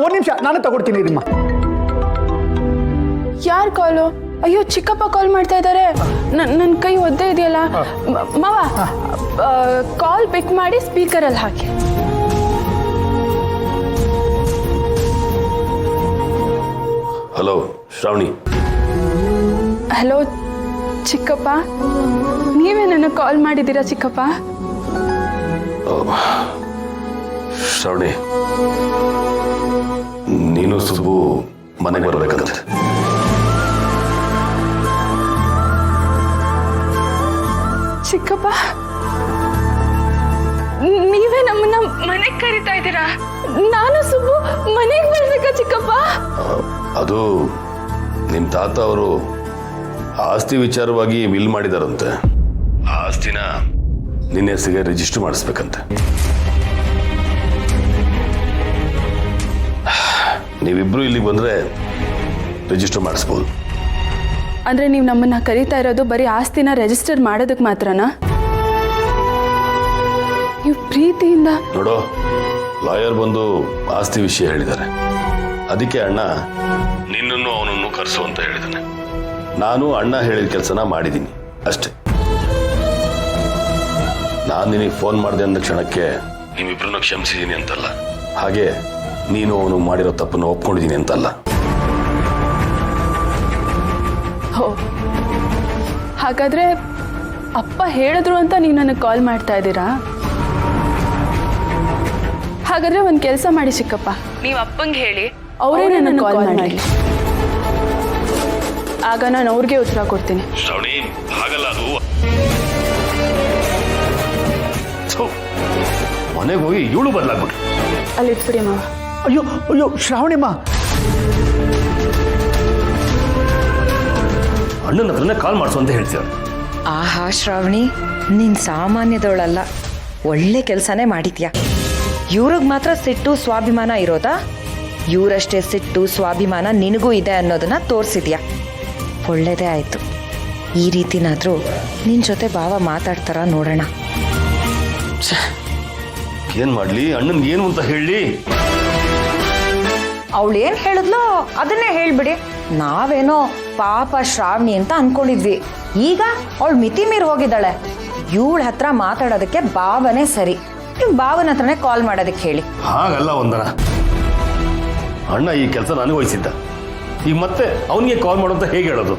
ಒಂದು ನಿಮಿಷ ನಾನು ತಗೊಡ್ತೀನಿ ನಿಮ್ಮ. ಯಾರು ಕಾಲು? ಅಯ್ಯೋ ಚಿಕ್ಕಪ್ಪ ಕಾಲ್ ಮಾಡ್ತಾ ಇದ್ದಾರೆ. ನನ್ನ ಕೈ ಒದ್ದೆ ಇದೆಯಲ್ಲ ಮಾವ, ಕಾಲ್ ಪಿಕ್ ಮಾಡಿ ಸ್ಪೀಕರಲ್ಲಿ ಹಾಕಿ. ಹಲೋ ಶ್ರಾವಣಿ. ಹಲೋ ಚಿಕ್ಕಪ್ಪ, ನೀವೇ ನನಗೆ ಕಾಲ್ ಮಾಡಿದ್ದೀರಾ ಚಿಕ್ಕಪ್ಪ? ಶ್ರಾವಣಿ, ನೀನು ಸುಬ್ಬು ಮನೆಗೆ ಬರಬೇಕಂತೆ. ಚಿಕ್ಕಪ್ಪ, ನೀವೇ ನಮ್ಮನ್ನ ಮನೆಗೆ ಕರಿತಾ ಇದ್ದೀರಾ? ನಾನು ಸುಬ್ಬು ಮನೆಗೆ ಬರ್ಬೇಕಾ ಚಿಕ್ಕಪ್ಪ? ಅದು ನಿಮ್ಮ ತಾತ ಅವರು ಆಸ್ತಿ ವಿಚಾರವಾಗಿ ವಿಲ್ ಮಾಡಿದಾರಂತೆ. ಆ ಆಸ್ತಿನ ನಿನ್ನ ಹೆಸರಿಗೆ ರಿಜಿಸ್ಟರ್ ಮಾಡಿಸ್ಬೇಕಂತೆ. ನೀವಿಬ್ರು ಇಲ್ಲಿಗೆ ಬಂದ್ರೆ ರಿಜಿಸ್ಟರ್ ಮಾಡಿಸ್ಬೋದು. ಅಂದ್ರೆ ನೀವು ನಮ್ಮನ್ನ ಕರೀತಾ ಇರೋದು ಬರೀ ಆಸ್ತಿನ ರಿಜಿಸ್ಟರ್ ಮಾಡೋದಕ್ಕೆ ಮಾತ್ರನಾ? ನೀವು ಪ್ರೀತಿಯಿಂದ ನೋಡೋ, ಲಾಯರ್ ಬಂದು ಆಸ್ತಿ ವಿಷಯ ಹೇಳಿದ್ದಾರೆ. ಅದಕ್ಕೆ ಅಣ್ಣ ನಿನ್ನನ್ನು ಅವನನ್ನು ಕರೆಸು ಅಂತ ಹೇಳಿದ್ದಾನೆ. ನಾನು ಅಣ್ಣ ಹೇಳಿದ ಕೆಲಸನ ಮಾಡಿದ್ದೀನಿ ಅಷ್ಟೇ. ನಾನು ನಿನಗೆ ಫೋನ್ ಮಾಡಿದೆ ಅಂದ ಕ್ಷಣಕ್ಕೆ ನಿಮ್ಮಿಬ್ರನ್ನ ಕ್ಷಮಿಸಿದ್ದೀನಿ ಅಂತಲ್ಲ, ಹಾಗೆ ನೀನು ಅವನು ಮಾಡಿರೋ ತಪ್ಪನ್ನು ಒಪ್ಕೊಂಡಿದ್ದೀನಿ ಅಂತಲ್ಲ. ಹೋ, ಹಾಗಾದ್ರೆ ಅಪ್ಪ ಹೇಳಿದ್ರು ಅಂತ ನೀವು ನನಗೆ ಕಾಲ್ ಮಾಡ್ತಾ ಇದ್ದೀರಾ? ಹಾಗಾದ್ರೆ ಒಂದು ಕೆಲಸ ಮಾಡಿ ಚಿಕ್ಕಪ್ಪ, ನೀವು ಅಪ್ಪಂಗೆ ಹೇಳಿ ಅವರೇ ನನಗೆ ಕಾಲ್ ಮಾಡಿ. ಆಗ ನಾನು ಅವ್ರಿಗೆ ಉತ್ತರ ಕೊಡ್ತೀನಿ. ಶ್ರಾವಣಿ, ಹಾಗಲ್ಲ ಅದು. ಮನೆಗೆ ಹೋಗಿ ಇವಳು ಬದಲಾಗ್ಬಿಟ್ರು. ಅಲ್ಲಿ ಇಟ್ಬಿಡಿ ಮಾವ. ಅಯ್ಯೋ ಅಯ್ಯೋ ಶ್ರಾವಣಿಮ್ಮ, ಅಣ್ಣನ ಹತ್ರನೇ ಕಾಲ್ ಮಾಡಿಸು ಅಂತ ಹೇಳ್ತೀರ. ಆಹಾ ಶ್ರಾವಣಿ, ನೀನ್ ಸಾಮಾನ್ಯದವಳಲ್ಲ, ಒಳ್ಳೆ ಕೆಲಸನೇ ಮಾಡಿದ್ಯಾ. ಇವ್ರಿಗೆ ಮಾತ್ರ ಸಿಟ್ಟು ಸ್ವಾಭಿಮಾನ ಇರೋದಾ? ಇವರಷ್ಟೇ ಸಿಟ್ಟು ಸ್ವಾಭಿಮಾನ ನಿನಗೂ ಇದೆ ಅನ್ನೋದನ್ನ ತೋರಿಸಿದ್ಯಾ. ಒಳ್ಳೇದೇ ಆಯ್ತು. ಈ ರೀತಿನಾದ್ರೂ ನಿನ್ ಜೊತೆ ಭಾವ ಮಾತಾಡ್ತಾರ ನೋಡೋಣ. ಏನ್ ಮಾಡ್ಲಿ, ಅಣ್ಣನ್ಗೆ ಏನು ಅಂತ ಹೇಳಿ. ಅವಳು ಏನ್ ಹೇಳಿದ್ಲೋ ಅದನ್ನೇ ಹೇಳ್ಬಿಡಿ. ನಾವೇನೋ ಪಾಪ ಶ್ರಾವಣಿ ಅಂತ ಅನ್ಕೊಂಡಿದ್ವಿ, ಈಗ ಅವಳು ಮಿತಿ ಮೀರಿ ಹೋಗಿದ್ದಾಳೆ. ಇವಳ ಹತ್ರ ಮಾತಾಡೋದಕ್ಕೆ ಭಾವನೆ ಸರಿ. ನೀವು ಭಾವನ ಹತ್ರನೇ ಕಾಲ್ ಮಾಡೋದಕ್ಕೆ ಹೇಳಿ. ಹಾಗಲ್ಲ ವಂದನ, ಅಣ್ಣ ಈ ಕೆಲಸ ನನಗೆ ವಹಿಸಿದ್ದ. ಈಗ ಮತ್ತೆ ಅವನಿಗೆ ಕಾಲ್ ಮಾಡು ಅಂತ ಹೇಗೆ ಹೇಳೋದು?